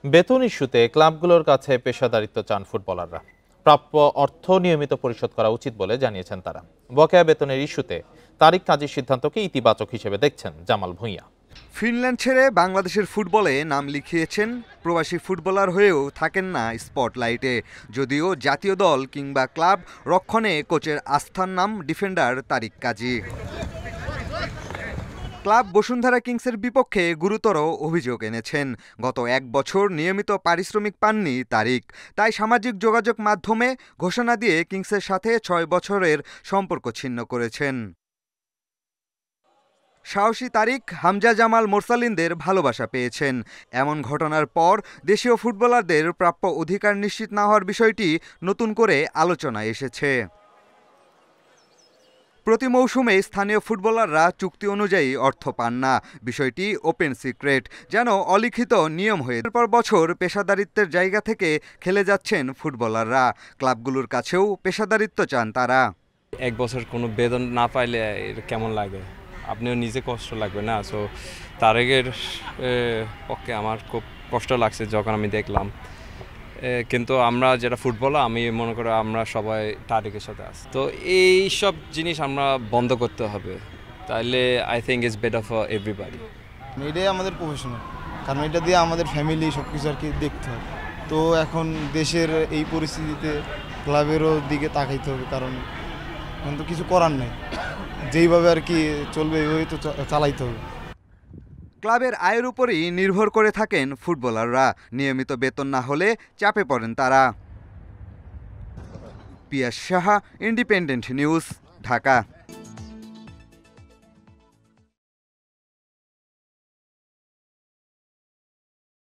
বেতন ইস্যুতে ক্লাবগুলোর কাছে পেশাদারিত্ব চান ফুটবলাররা। প্রাপ্য অর্থ নিয়মিত পরিশোধ করা উচিত বলে জানিয়েছেন তারা। বকেয়া বেতনের ইস্যুতে তারিক কাজীর সিদ্ধান্তকে ইতিবাচক হিসেবে দেখছেন জামাল ভূঁইয়া। ফিনল্যান্ড ছেড়ে বাংলাদেশের ফুটবলে নাম লিখিয়েছেন, প্রবাসী ফুটবলার হয়েও থাকেন না স্পটলাইটে। যদিও জাতীয় দল কিংবা ক্লাব রক্ষণে কোচের আস্থার নাম ডিফেন্ডার তারিক কাজী। ক্লাব বসুন্ধরা কিংসের বিপক্ষে গুরুতর অভিযোগ এনেছেন। গত 1 বছর নিয়মিত পারিশ্রমিক পাননি তারিক, তাই সামাজিক যোগাযোগ মাধ্যমে ঘোষণা দিয়ে কিংসের সাথে 6 বছরের সম্পর্ক ছিন্ন করেছেন। সাহসী তারিক হামজা জামাল মোরসালিনদের ভালোবাসা পেয়েছেন। এমন ঘটনার পর দেশীয় ফুটবলারদের প্রাপ্য অধিকার নিশ্চিত না হওয়ার বিষয়টি নতুন করে আলোচনায় এসেছে। প্রতি মৌসুমে স্থানীয় ফুটবলাররা চুক্তি অনুযায়ী অর্থ পান না, বিষয়টি ওপেন সিক্রেট, যেন অলিখিত নিয়ম হয়ে পর বছর পেশাদারিত্বের জায়গা থেকে খেলে যাচ্ছেন ফুটবলাররা। ক্লাবগুলোর কাছেও পেশাদারিত্ব চান তারা। 1 বছর কোনো বেতন না পাইলে কেমন লাগে, আপনিও নিজে কষ্ট লাগবে না। সো তারেকের পক্ষে আমার খুব কষ্ট লাগছে যখন আমি দেখলাম, কিন্তু আমরা যেটা ফুটবলার, আমি মনে করি আমরা সবাই তারেকের সাথে আছি। তো এই সব জিনিস আমরা বন্ধ করতে হবে, তাইলে I think it's better for everybody. এটাই আমাদের প্রফেশনাল, কারণ এটা দিয়ে আমাদের ফ্যামিলি সব কিছু আর কি দেখতে হবে। তো এখন দেশের এই পরিস্থিতিতে ক্লাবেরও দিকে তাকাইতে হবে, কারণ এখন তো কিছু করার নেই, যেইভাবে আর কি চলবে ওই তো চালাইতে হবে। ক্লাবের আয়ের উপরই নির্ভর করে থাকেন ফুটবলাররা। নিয়মিত বেতন না হলে চাপে পড়েন তারা। পিয়াস সাহা, ইন্ডিপেন্ডেন্ট নিউজ, ঢাকা।